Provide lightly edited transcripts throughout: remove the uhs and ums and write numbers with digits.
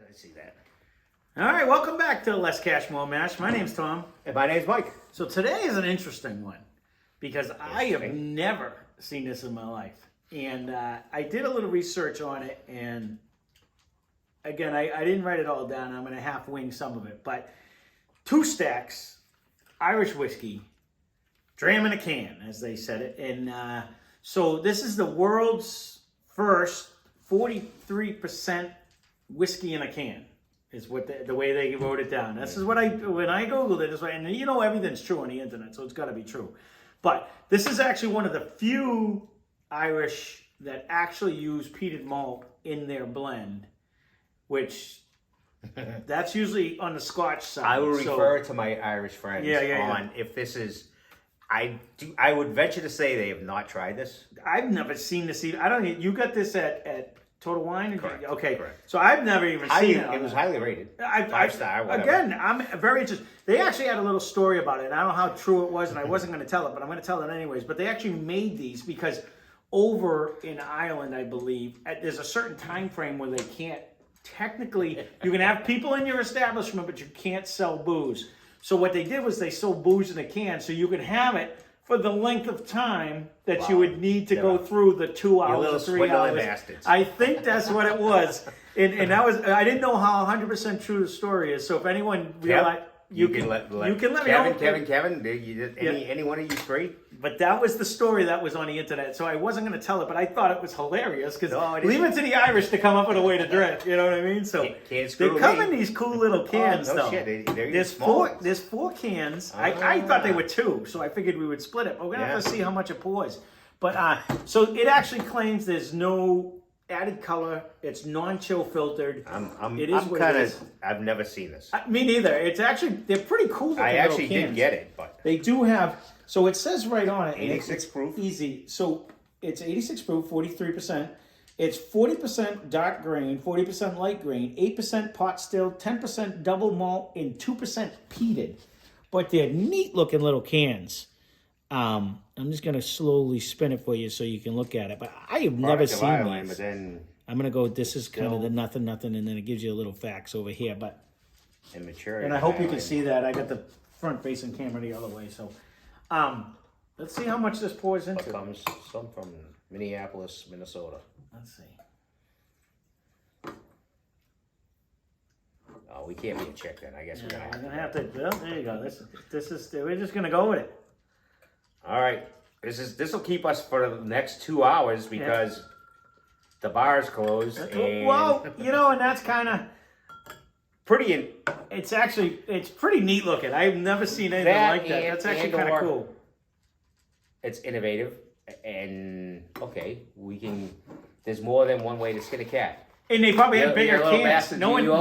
I see that. All right, welcome back to Less Cash, More Mash. My name's Tom. And my name's Mike. So today is an interesting one because I have never seen this in my life. And I did a little research on it. And again, I didn't write it all down. I'm going to half wing some of it. But 2 Stacks Irish Whiskey Dram in a can, as they said it. And so this is the world's first 43% whiskey in a can. Is what the way they wrote it down. This is what when I Googled it, this way, and you know everything's true on the internet, so it's got to be true. But this is actually one of the few Irish that actually use peated malt in their blend, which that's usually on the Scotch side. I will refer to my Irish friends if this is. I would venture to say they have not tried this. I've never seen this. I don't. You got this at Total Wine? Correct. Okay. Correct. So I've never even seen it. It was highly rated. 5-star, whatever. Again, I'm very interested. They actually had a little story about it, and I don't know how true it was, and I wasn't going to tell it, but I'm going to tell it anyways. But they actually made these because over in Ireland, I believe, there's a certain time frame where they can't technically, you can have people in your establishment, but you can't sell booze. So what they did was they sold booze in a can, so you could have it for the length of time that you would need to go through the 2 hours or 3 hours. Bastards. I think that's what it was. And that was, I didn't know how 100% true the story is. So if anyone realized, you can let me know. Kevin, any one of you three? But that was the story that was on the internet. So I wasn't going to tell it, but I thought it was hilarious because leave it to the Irish to come up with a way to drink. You know what I mean? So they come in these cool little cans, though. Shit. There's four cans. I thought they were 2, so I figured we would split it. But we're going to have to see how much it pours. But so it actually claims there's no added color. It's non-chill filtered. I've never seen this. Me neither. It's actually, they're pretty cool looking. I actually did get it, but they do have. So it says right on it. 86 proof. Easy. So it's 86 proof, 43%. It's 40% dark grain, 40% light grain, 8% pot still, 10% double malt, and 2% peated. But they're neat looking little cans. I'm just going to slowly spin it for you so you can look at it. But I have never seen these. But then I'm going to go, this is kind of the nothing, and then it gives you a little facts over here. But and I hope you can see that. I got the front-facing camera the other way. So let's see how much this pours into. It comes some from Minneapolis, Minnesota. Let's see. Oh, we can't be a check then. I guess we're gonna have to. Well, there you go. This is. We're just gonna go with it. All right. This will keep us for the next 2 hours because the bar is closed. Well, and that's kind of pretty. It's pretty neat looking. I've never seen anything like that. That's actually kind of cool. It's innovative, and there's more than one way to skin a cat. And they probably have bigger cans. You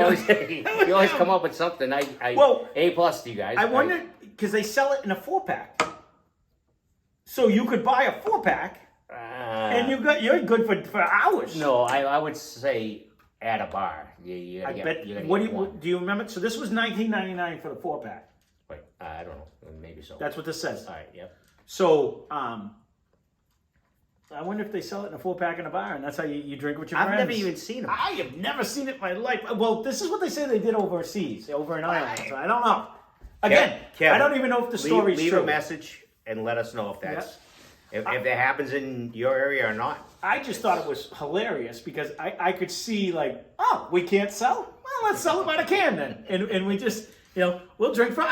always come up with something. A plus to you guys. I wonder because they sell it in a 4-pack. So you could buy a 4-pack, and you're good for hours. No, I would say at a bar. Do you remember? So this was $19.99 for the 4-pack. Wait, I don't know. Maybe so. That's what this says. All right. Yep. So I wonder if they sell it in a 4-pack in a bar, and that's how you drink with your friends. I've never even seen them. I have never seen it in my life. Well, this is what they say they did overseas, over in Ireland. So I don't know. Again, Kevin, I don't even know if the story's true. Leave a message and let us know if that's if that happens in your area or not. I just thought it was hilarious because I could see we can't sell. Well, let's sell it by the can then, and we just we'll drink for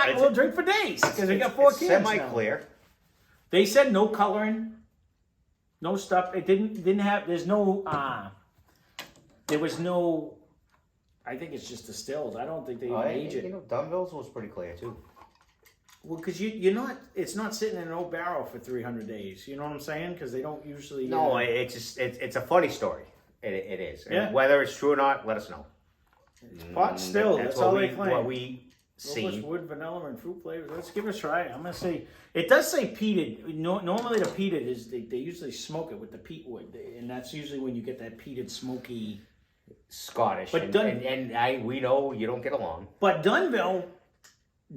days because we got 4 cans. Semi-clear. Now. They said no coloring, no stuff. It didn't have. There's no. There was no. I think it's just distilled. I don't think they even age it. Dunville's was pretty clear too. Well, because it's not sitting in an old barrel for 300 days. You know what I'm saying? Because they don't usually. No, it's a funny story. It is. Yeah. And whether it's true or not, let us know. It's pot still. That's all they claim. What we see. Wood, vanilla, and fruit flavors. Let's give it a try. I'm gonna say it does say peated. Normally the peated is they usually smoke it with the peat wood, and that's usually when you get that peated smoky. Scottish. But we know you don't get along. But Dunville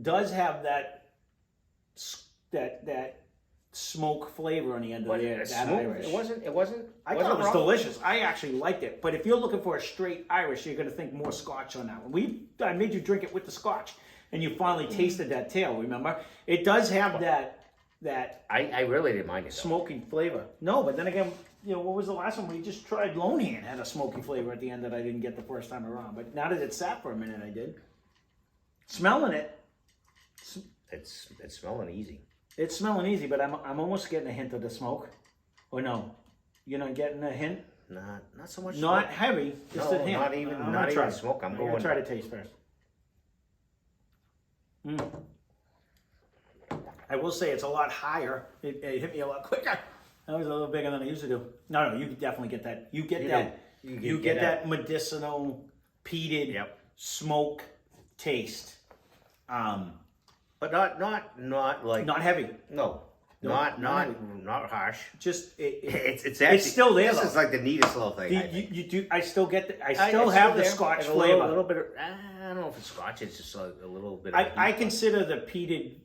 does have that smoke flavor on the end of But that it's smooth. Irish. It wasn't. I thought it was delicious. I actually liked it. But if you're looking for a straight Irish, you're going to think more Scotch on that one. I made you drink it with the Scotch, and you finally tasted that tail. Remember, it does have that. I really didn't mind it. Smoky flavor. No, but then again, what was the last one we just tried? Lone Hand had a smoky flavor at the end that I didn't get the first time around. But now that it sat for a minute, I did. Smelling it. It's smelling easy. It's smelling easy, but I'm almost getting a hint of the smoke. Or no, you're not getting a hint. Not so much. Not smoke. heavy. Just a hint. Not even smoke. I'm going. Try to taste first. I will say it's a lot higher. It hit me a lot quicker. That was a little bigger than I used to do. No, you definitely get that. You get that medicinal, peated smoke taste. But not like not heavy. No, not harsh. Just it's actually, it's still there. This is like the neatest little thing. You do. I still get. I still have the Scotch flavor. A little bit. I don't know if it's Scotch. It's just like a little bit. I consider the peated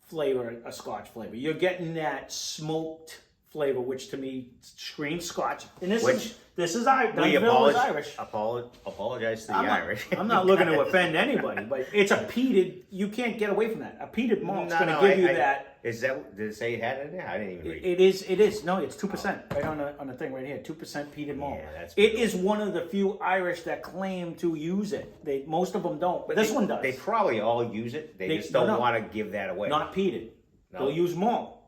flavor a Scotch flavor. You're getting that smoked flavor, which to me screams Scotch. And this is Irish. Apologize to the Irish. I'm not looking to offend anybody, but it's a peated. You can't get away from that. A peated malt's going to give you that. Is that? Did it say it had it in there? I didn't even read. It is. No, it's 2%. Right on the thing right here. 2% peated malt. Yeah, it is one of the few Irish that claim to use it. Most of them don't, but this one does. They probably all use it. They just don't want to give that away. Not peated. No. They'll use malt,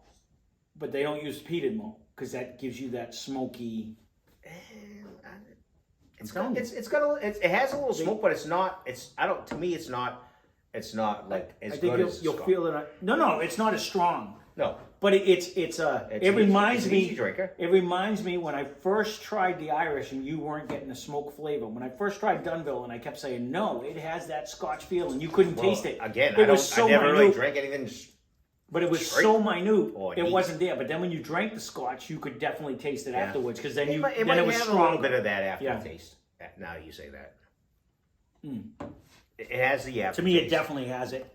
but they don't use peated malt because that gives you that smoky. It has a little smoke, but it's not. To me, it's not. It's not like as good as you'll feel it. No, it's not as strong. No, but it reminds me. Easy drinker. It reminds me when I first tried the Irish and you weren't getting the smoke flavor. When I first tried Dunville and I kept saying no, it has that Scotch feel and you couldn't taste it. Again, I never really drank anything. But it was so minute, it wasn't there. But then when you drank the Scotch, you could definitely taste it afterwards because then it was strong. A little bit of that aftertaste. Yeah. Now that you say that. It has the aftertaste. To me, it definitely has it.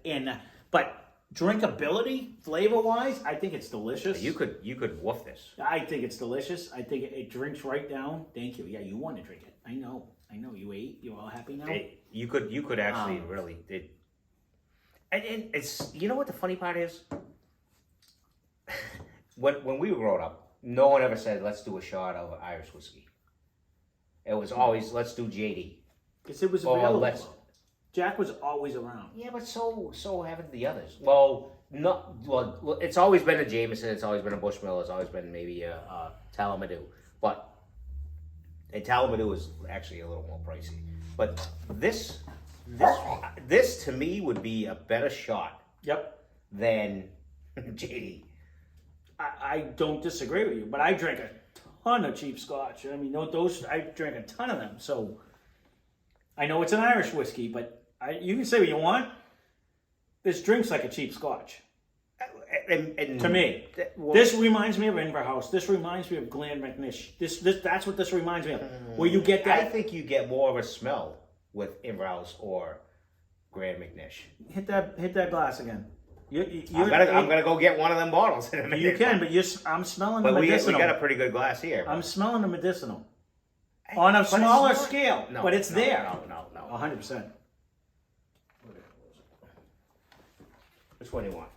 But drinkability, flavor-wise, I think it's delicious. You could woof this. I think it's delicious. I think it drinks right down. Thank you. Yeah, you want to drink it. I know. You ate. You're all happy now. You could actually really. And it's what the funny part is. When we were growing up, no one ever said let's do a shot of Irish whiskey. It was always let's do JD. Because it was available. Jack was always around. Yeah, but so haven't the others. Well, it's always been a Jameson. It's always been a Bushmill. It's always been maybe a Talamadu. But a Talamadu is actually a little more pricey. But this to me would be a better shot. Yep. Than JD. I don't disagree with you, but I drank a ton of cheap Scotch. I mean, I drank a ton of them. So I know it's an Irish whiskey, but you can say what you want. This drinks like a cheap Scotch. And to me, this reminds me of Inverhouse. This reminds me of Glen McNish. That's what this reminds me of. Where you get that. I think you get more of a smell with Inverhouse or Grand McNish. Hit that glass again. I'm gonna go get one of them bottles in a minute. You can, but I'm smelling the medicinal. We got a pretty good glass here. I'm smelling the medicinal on a smaller scale, but it's there. No. 100%. Which one do you want?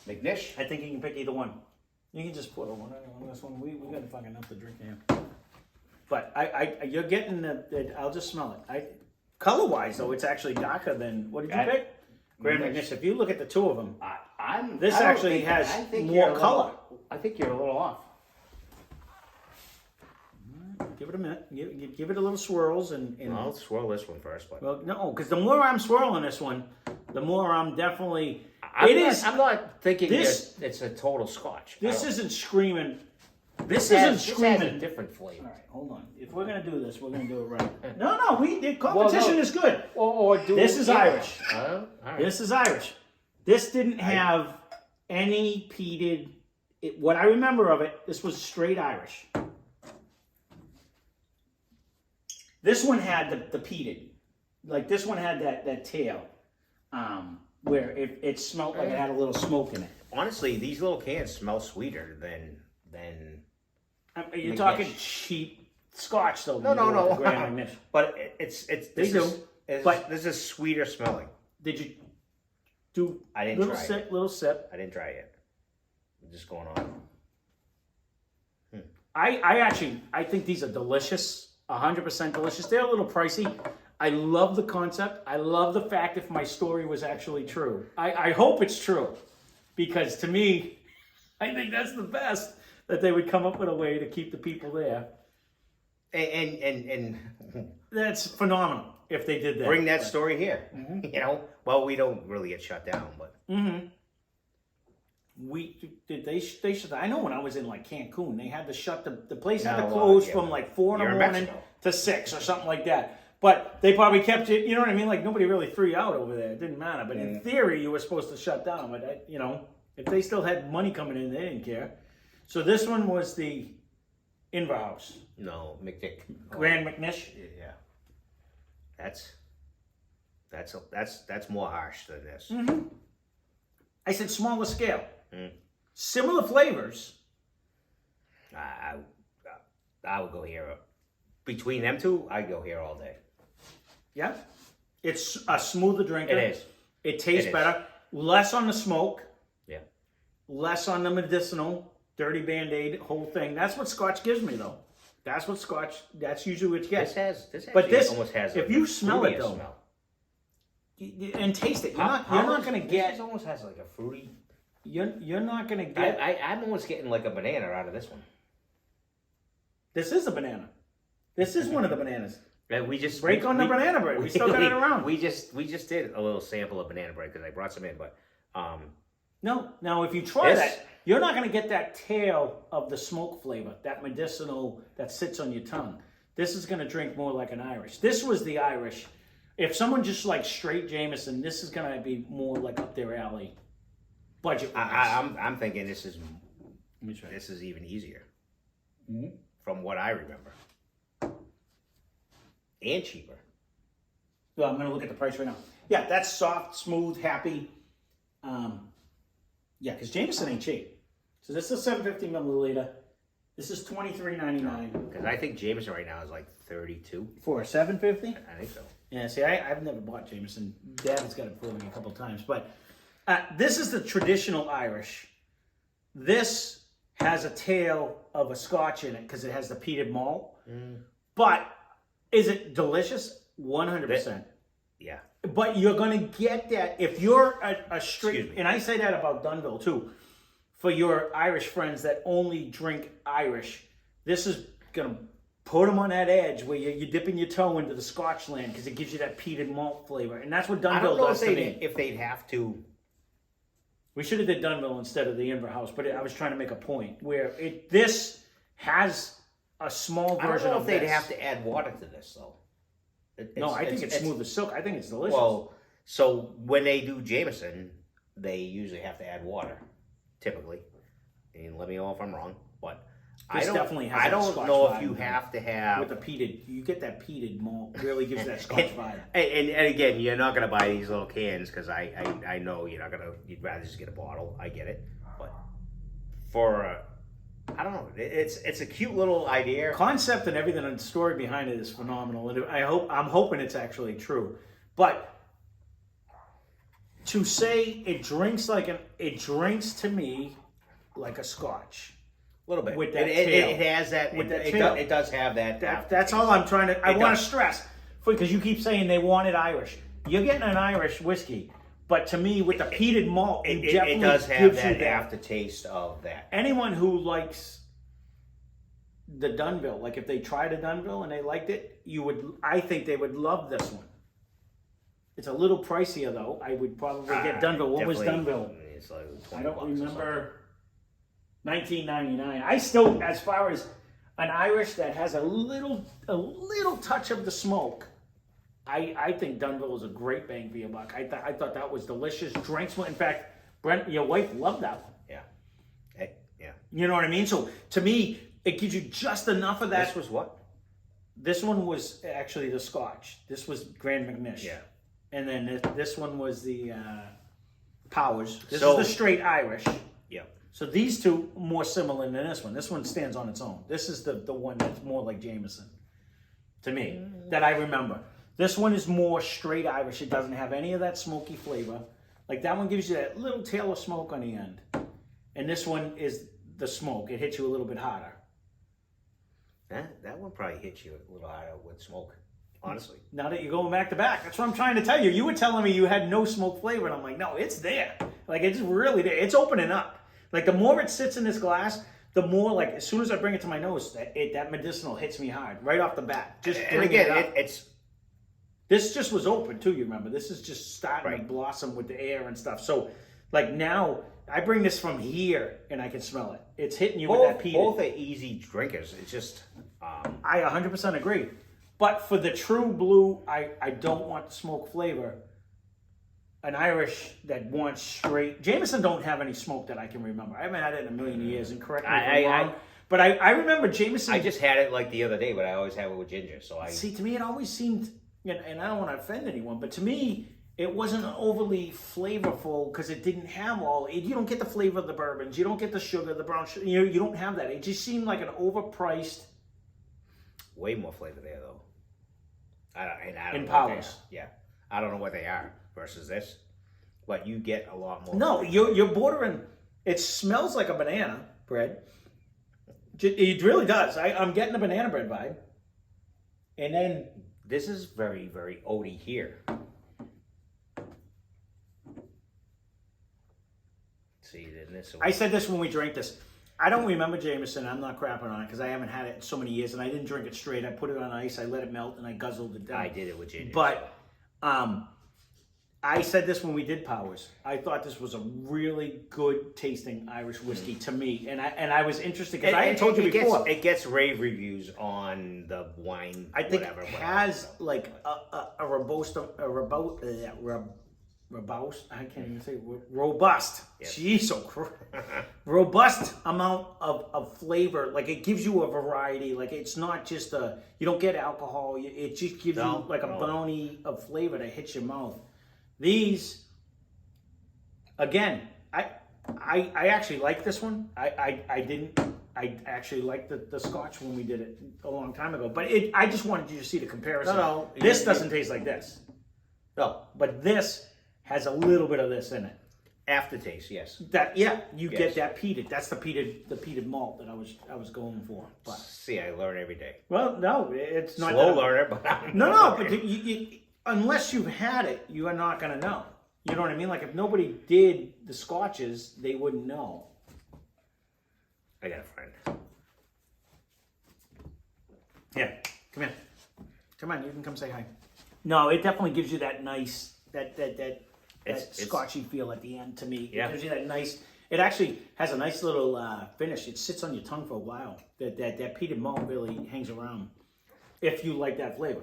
McNish? I think you can pick either one. You can just put one on this one. We got fucking enough to drink here. But you're getting I'll just smell it. Color wise though, it's actually darker than what did you pick? Grand McNish. If you look at the two of them, this actually has more color. I think you're a little off. Give it a minute. Give it a little swirls and I'll swirl this one first. But well, no, because the more I'm swirling this one, the more I'm definitely. I'm not thinking it's a total Scotch. This isn't screaming. This has a different flavor. All right, hold on. If we're gonna do this, we're gonna do it right. No, the competition is good. This is Irish. All right. This is Irish. This didn't have any peated. What I remember of it, this was straight Irish. This one had the peated, like this one had that tail, where it smelled like it had a little smoke in it. honestly, these little cans smell sweeter than. You're McNish. talking cheap Scotch, though. No. The Grand McNish. But it's They do. But this is sweeter smelling. did you do I didn't little try sip, it. little sip? I didn't try it yet. I'm just going on. I think these are delicious, 100% delicious. They're a little pricey. I love the concept. I love the fact if my story was actually true. I hope it's true, because to me, I think that's the best, that they would come up with a way to keep the people there. And That's phenomenal if they did that. bring that story here. You know, well, we don't really get shut down, but They shut. I know when I was in like Cancun, they had to shut the place had to No, close yeah, from like 4 in you're the in morning Mexico. to 6 or something like that. But they probably kept it. You know what I mean? Like nobody really threw you out over there. It didn't matter. But in theory, you were supposed to shut down. But if they still had money coming in, they didn't care. So this one was the Inver House, no, McDick. Grand McNish. Yeah, that's more harsh than this. I said smaller scale, similar flavors. I would go here. Between them two, I'd go here all day. Yeah, it's a smoother drinker. It is. It tastes It is. better. Less on the smoke. Yeah. Less on the medicinal, dirty Band-Aid, whole thing. That's what Scotch gives me, though. That's usually what you get. This But actually this, almost has if a you smell it, fruitier though, smell. and taste it, you're not going to This get. almost has like a fruity. You're not going to get. I'm almost getting like a banana out of this one. This is a banana. This is one of the bananas. We just Break on the banana bread. We still got it around. We just did a little sample of banana bread because I brought some in, but No. Now, if you try This- that, you're not going to get that tail of the smoke flavor, that medicinal that sits on your tongue. This is going to drink more like an Irish. This was the Irish. If someone just like straight Jameson, this is going to be more like up their alley. Budget. I'm thinking this is Let me try. this is even easier Mm-hmm. from what I remember, and cheaper. Well, I'm going to look at the price right now. Yeah, that's soft, smooth, happy. Yeah, because Jameson ain't cheap. So this is 750 milliliter. This is $23.99 Because I think Jameson right now is like 32. for 750. I think so. Yeah, see, I've never bought Jameson. Dad has got it for me a couple times, but this is the traditional Irish. This has a tail of a Scotch in it because it has the peated malt. But is it delicious? 100%. Yeah. But you're going to get that if you're a straight, Excuse me. and I say that about Dunville too, for your Irish friends that only drink Irish, this is going to put them on that edge where you're dipping your toe into the Scotch land because it gives you that peated malt flavor. And that's what I Dunville don't know does to me. if they'd have to. We should have did Dunville instead of the Inver House, but I was trying to make a point where this has a small I don't version know of if they'd this. have to add water to this though. No, I think it's smooth as silk. I think it's delicious. Well, so when they do Jameson, they usually have to add water, typically. And let me know if I'm wrong, but This definitely has I that don't Scotch know vibe if you have to have. with the peated, you get that peated malt. Really gives that Scotch vibe. And again, you're not gonna buy these little cans because I know you're not gonna. You'd rather just get a bottle. I get it, but for I don't know. It's a cute little idea. Concept and everything and the story behind it is phenomenal. And I'm hoping it's actually true. But to say it drinks to me like a Scotch. A little bit With that it tail. has that. With that it, tail. it does have that. That's all I'm trying to. I It want to does. stress because you keep saying they wanted Irish. You're getting an Irish whiskey, but to me, with the peated malt, It, definitely it does have gives you that that. aftertaste of that. Anyone who likes the Dunville, like if they tried a Dunville and they liked it, I think they would love this one. It's a little pricier though. I would probably get Dunville. What was Definitely, Dunville? It's like 20 I don't bucks or remember. $19.99. I still, as far as an Irish that has a little touch of the smoke, I think Dunville is a great bang for your buck. I thought that was delicious. Drinks. In fact, Brent, your wife loved that one. Yeah. Hey, yeah. You know what I mean? So to me, it gives you just enough of that. This was what? This one was actually the Scotch. This was Grand McNish. Yeah. And then this one was the Powers. This So- is the straight Irish. Yeah. So these two more similar than this one. This one stands on its own. This is the one that's more like Jameson to me that I remember. This one is more straight Irish. It doesn't have any of that smoky flavor. Like that one gives you that little tail of smoke on the end. And this one is the smoke. It hits you a little bit harder. That one probably hits you a little harder with smoke, honestly. Now that you're going back to back, that's what I'm trying to tell you. You were telling me you had no smoke flavor, and I'm like, no, it's there. Like, it's really there. It's opening up. Like, the more it sits in this glass, the more, like, as soon as I bring it to my nose, that medicinal hits me hard, right off the bat. Just And bringing again, it up. it's This just was open, too, you remember? This is just starting to Right. blossom with the air and stuff. So, like, now, I bring this from here, and I can smell it. It's hitting you with that peat. both are easy drinkers. It's just I 100% agree. But for the true blue, I don't want the smoke flavor. An Irish that wants straight. Jameson don't have any smoke that I can remember. I haven't had it in a million years, and correct me if I'm wrong. But I remember Jameson. I just had it like the other day, but I always have it with ginger. So I See, to me, it always seemed, and I don't want to offend anyone, but to me, it wasn't overly flavorful because it didn't have you don't get the flavor of the bourbons. You don't get the sugar, the brown sugar. You don't have that. It just seemed like an overpriced. way more flavor there though. I don't In know what they powers. are. Yeah, I don't know what they are versus this, but you get a lot more. No, you're bordering. It smells like a banana bread. It really does. I'm getting a banana bread vibe. And then This is very, very oaty here. See, then this. I said this when we drank this. I don't remember Jameson. I'm not crapping on it because I haven't had it in so many years, and I didn't drink it straight. I put it on ice, I let it melt, and I guzzled it down. I did it with ginger. But I said this when we did Powers. I thought this was a really good tasting Irish whiskey to me, and I was interested because I had told you before. It gets rave reviews on the wine. I think whatever, it whatever. has like a robust, I can't even say robust. Yes. Jeez, so robust amount of flavor. Like it gives you a variety. Like it's not just you don't get alcohol. It just gives you like a bounty of flavor that hits your mouth. These, again, I actually like this one. I actually liked the Scotch when we did it a long time ago. But I just wanted you to see the comparison. No, This doesn't taste like this. No, But this has a little bit of this in it. aftertaste, yes. You get that peated. That's the peated malt that I was going for. But See, I learn every day. well, no, it's not Slow that- learner, but I'm No, but unless you've had it, you are not going to know. You know what I mean? Like if nobody did the Scotches, they wouldn't know. I got a friend. Yeah, come here. Come on, you can come say hi. No, it definitely gives you that nice that It's- Scotchy feel at the end to me. Yeah. It gives you that nice. It actually has a nice little finish. It sits on your tongue for a while. That peated malt really hangs around. If you like that flavor,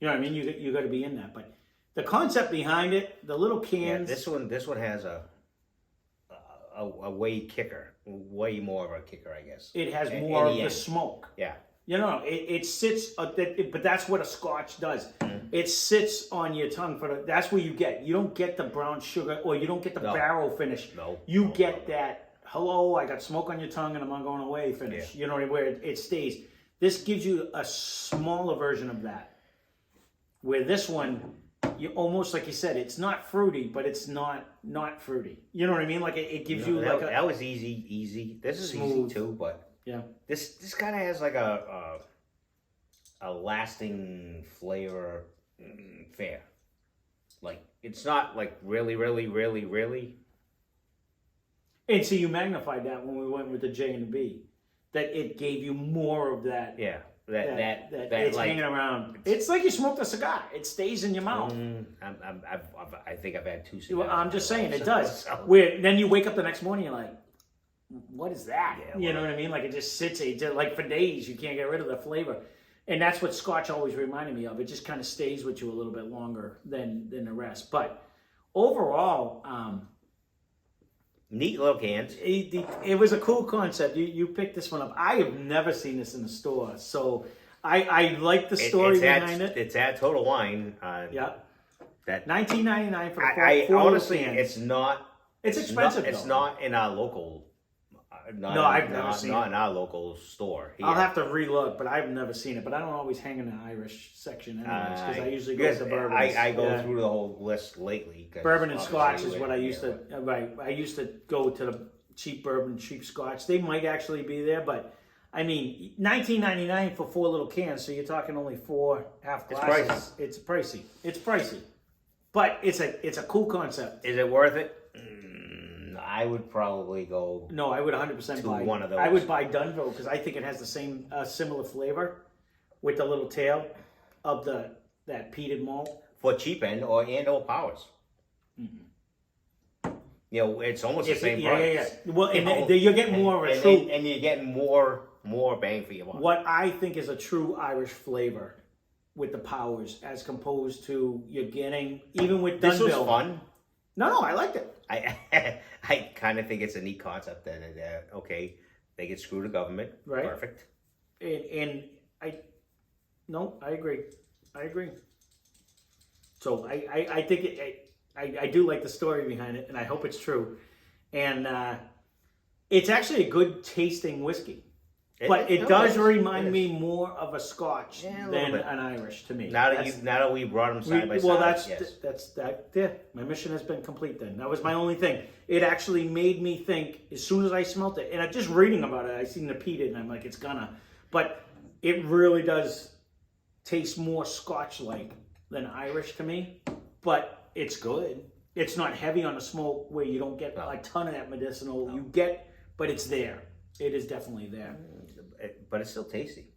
you know what I mean. You got to be in that. But the concept behind it, the little Yeah, cans. this one has a way kicker, way more of a kicker, I guess. It has In more the of the end. smoke. Yeah. You know, it sits, but that's what a Scotch does. Mm-hmm. It sits on your tongue that's where you get. You don't get the brown sugar, or you don't get the No. barrel finish. No. You No, get no. that. Hello, I got smoke on your tongue, and I'm not going away. Finish. Yeah. You know what I mean? Where it stays. This gives you a smaller version of that. Where this one, you almost like you said, it's not fruity, but it's not fruity. You know what I mean? Like it gives you that, like a that was easy. This is Smooth. easy too, but yeah. this kind of has like a lasting flavor. Fair, like it's not like really. And so you magnified that when we went with the J and the B, that it gave you more of that. Yeah, That that it's like. hanging around. It's like you smoked a cigar. It stays in your mouth. I think I've had two cigars. Well, I'm just saying it So- does. so- Where then you wake up the next morning, you're like, "What is that?" Yeah, you know what I mean? Like it just sits. Like for days, you can't get rid of the flavor. And that's what Scotch always reminded me of. It just kind of stays with you a little bit longer than the rest. But overall, Neat little cans. it was a cool concept. You picked this one up. I have never seen this in the store, so I like the story behind it. It's at Total Wine. Yeah, That $19.99 for the I four honestly, cans. it's not It's expensive. It's though. not in our local. No, I've never seen not it. in our local store. Here. I'll have to relook, but I've never seen it. But I don't always hang in the Irish section anyways, because I usually go to bourbons. I go through the whole list lately. Bourbon and Scotch is what I used to. Right, I used to go to the cheap bourbon, cheap Scotch. They might actually be there, but I mean, $19.99 for 4 little cans. So you're talking only 4 half glasses. It's pricey. It's pricey, but it's a cool concept. Is it worth it? I would probably go. No, I would 100% buy one of those. I would buy Dunville because I think it has the same similar flavor with the little tail of that peated malt For cheap end or Powers. Mm-hmm. You know, it's almost the same price. Yeah. Well, you get more of a true, and you're getting more bang for your buck. What I think is a true Irish flavor with the Powers, as opposed to you're getting even with Dunville. This was fun. No, I liked it. I kind of think it's a neat concept that okay, they get screw the government, right? Perfect. And I agree. So I think I do like the story behind it, and I hope it's true. And it's actually a good tasting whiskey. But it does remind me more of a Scotch than an Irish to me. Now that we brought them side by side. Well, that's that. Yeah, my mission has been complete. Then that was my only thing. It actually made me think as soon as I smelt it, and I'm just reading about it. I seen the peated, and I'm like, it's gonna. But it really does taste more Scotch-like than Irish to me. But it's good. It's not heavy on the smoke where you don't get a ton of that medicinal. You get, but it's there. It is definitely there. But it's still tasty.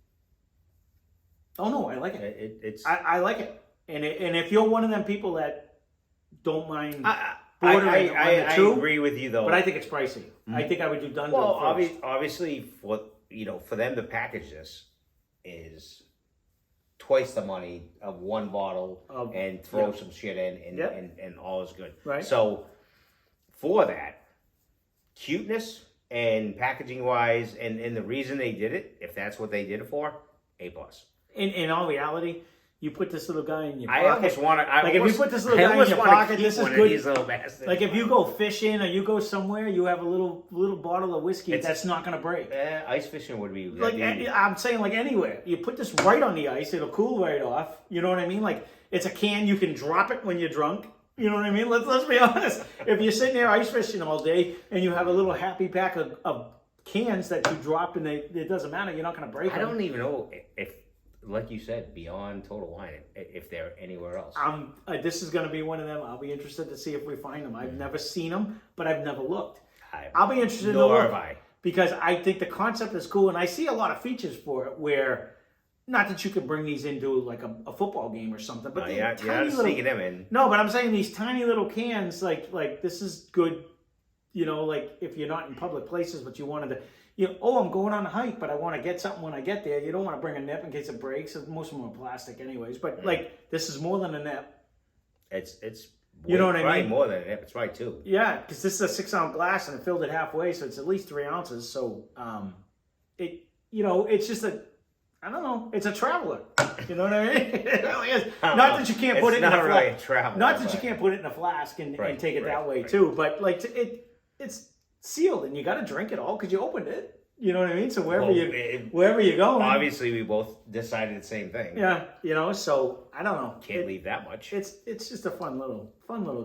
Oh no, I like it. It's I like it. And if you're one of them people that don't mind I two, agree with you though. But I think it's pricey. Mm-hmm. I think I would do Dunville. Well, first. obviously, for them to package this is twice the money of one bottle and throw some shit in and all is good. Right. So for that cuteness and packaging wise, and the reason they did it, if that's what they did it for, A+. In all reality, you put this little guy in your pocket. I almost want to. If you put this little guy in your pocket, this is good. These little bastards. Like if you go fishing or you go somewhere, you have a little bottle of whiskey that's not going to break. Ice fishing would be I'm saying like anywhere. You put this right on the ice, it'll cool right off. You know what I mean? Like it's a can, you can drop it when you're drunk. You know what I mean? Let's be honest. If you're sitting there ice fishing all day and you have a little happy pack of cans that you dropped and it doesn't matter, you're not going to break them. I don't even know if, like you said, beyond Total Wine, if they're anywhere else. This is going to be one of them. I'll be interested to see if we find them. I've never seen them, but I've never looked. I'll be interested to look. Because I think the concept is cool, and I see a lot of features for it where... Not that you could bring these into like a football game or something, but you're not sneaking them in. No, but I'm saying these tiny little cans, like this is good. You know, like if you're not in public places, but you wanted to, I'm going on a hike, but I want to get something when I get there. You don't want to bring a nip in case it breaks. Most of them are plastic, anyways. But like this is more than a nip. It's you know what I mean? More than a nip. It's right too. Yeah, because this is a 6-ounce glass and it filled it halfway, so it's at least 3 ounces. So it's just I don't know. It's a traveler. You know what I mean? It really is. Not that you can't put it in a flask. Really a traveler, not that you can't put it in a flask and take it that way too. But like it's sealed and you got to drink it all because you opened it. You know what I mean? So wherever you're going. Obviously, we both decided the same thing. Yeah. So I don't know. Can't leave that much. It's just a fun little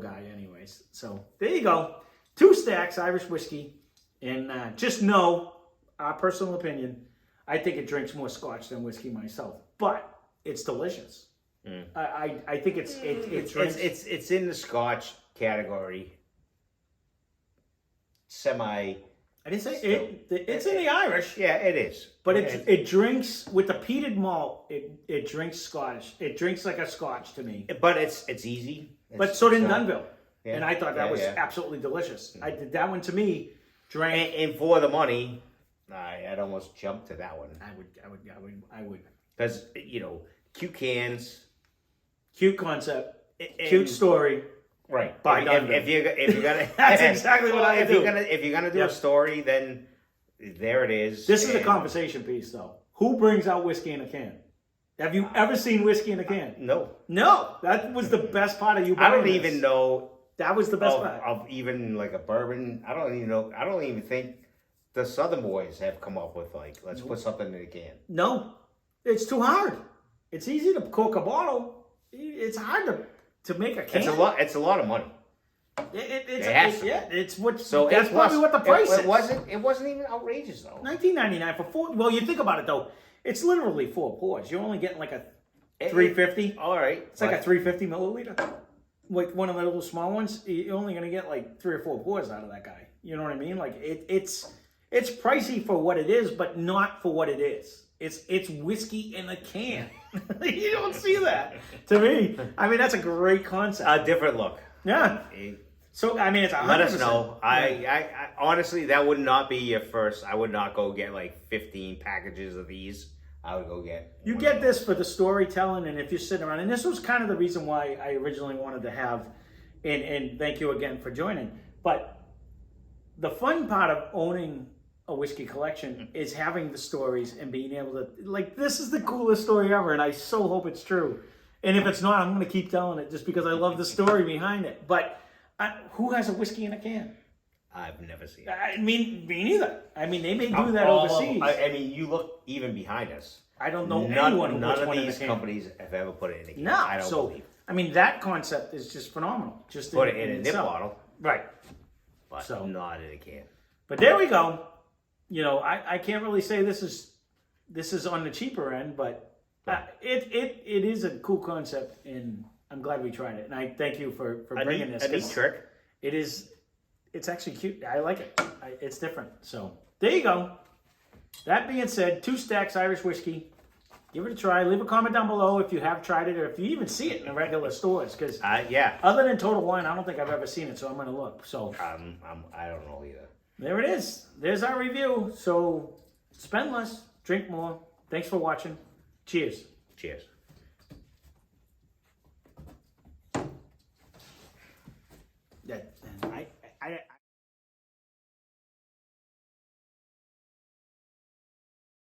guy, anyways. So there you go. 2 Stacks Irish whiskey, and just know our personal opinion. I think it drinks more Scotch than whiskey myself, but it's delicious. I think it's in the Scotch category. I didn't say it's in the Irish. Yeah, it is. But it drinks with the peated malt. It drinks Scottish. It drinks like a Scotch to me. But it's easy. But so did Dunville, and I thought that was absolutely delicious. I did that one to me. Drank and for the money. I'd almost jump to that one. I would. Because, cute cans. Cute concept. Cute story. Right. By if you're gonna That's exactly what I do. If you're gonna do a story, then there it is. This is the conversation piece though. Who brings out whiskey in a can? Have you ever seen whiskey in a can? No. No. That was the best part of you. I don't even know That was the best part. Of even like a bourbon. I don't even know. I don't even think the Southern boys have come up with like, let's put something in a can. No, it's too hard. It's easy to cork a bottle. It's hard to make a can. It's a lot of money. It's what. So that's probably what the price is. It wasn't even outrageous though. $19.99 for 4. Well, you think about it though. It's literally 4 pours. You're only getting like a 350. All right, It's like a 350 milliliter. Like one of the little small ones. You're only gonna get like 3 or 4 pours out of that guy. You know what I mean? Like it's pricey for what it is, but not for what it is. It's whiskey in a can. You don't see that. To me, I mean that's a great concept. A different look. Yeah. So I mean, it's 100%. Let us know. I honestly, that would not be your first. I would not go get like 15 packages of these. I would go get. You get this for the storytelling, and if you're sitting around, and this was kind of the reason why I originally wanted to have, and thank you again for joining. But the fun part of owning a whiskey collection is having the stories and being able to, like, this is the coolest story ever, and I so hope it's true. And if it's not, I'm going to keep telling it just because I love the story behind it. But who has a whiskey in a can? I've never seen it. I mean, me neither. I mean, they may do that overseas. I mean, you look even behind us. I don't know anyone who puts none one of in a these can. companies have ever put it in a can. No, I don't so believe. I mean, that concept is just phenomenal. Just Put it in a nip itself. bottle, Right? but So. not in a can. But there we go. You know, I can't really say this is on the cheaper end, but it is a cool concept, and I'm glad we tried it. And I thank you for bringing this. A neat trick. It's actually cute. I like it. It's different. So there you go. That being said, 2 Stacks Irish Whiskey. Give it a try. Leave a comment down below if you have tried it or if you even see it in the regular stores. Because Yeah. other than Total Wine, I don't think I've ever seen it. So I'm going to look. So I don't know either. there it is. There's our review. So spend less, drink more. Thanks for watching. Cheers. Cheers. I